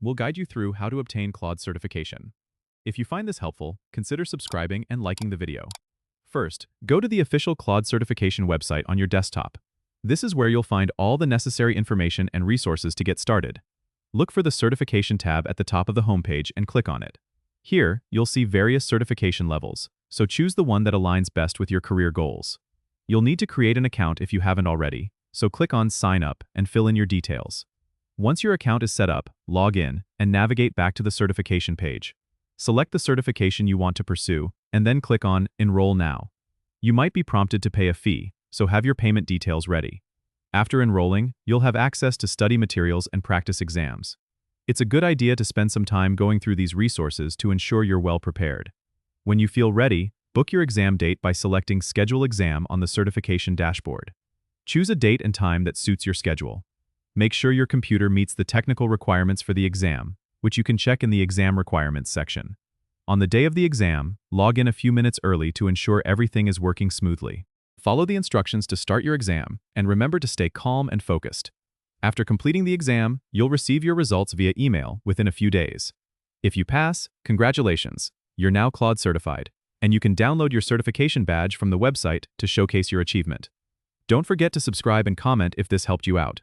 we'll guide you through how to obtain Claude certification. If you find this helpful, consider subscribing and liking the video. First, go to the official Claude certification website on your desktop. This is where you'll find all the necessary information and resources to get started. Look for the Certification tab at the top of the homepage and click on it. Here, you'll see various certification levels, so choose the one that aligns best with your career goals. You'll need to create an account if you haven't already, so click on Sign Up and fill in your details. Once your account is set up, log in and navigate back to the certification page. Select the certification you want to pursue, and then click on Enroll Now. You might be prompted to pay a fee, so have your payment details ready. After enrolling, you'll have access to study materials and practice exams. It's a good idea to spend some time going through these resources to ensure you're well prepared. When you feel ready, book your exam date by selecting Schedule Exam on the certification dashboard. Choose a date and time that suits your schedule. Make sure your computer meets the technical requirements for the exam, which you can check in the Exam Requirements section. On the day of the exam, log in a few minutes early to ensure everything is working smoothly. Follow the instructions to start your exam, and remember to stay calm and focused. After completing the exam, you'll receive your results via email within a few days. If you pass, congratulations, you're now Claude certified, and you can download your certification badge from the website to showcase your achievement. Don't forget to subscribe and comment if this helped you out.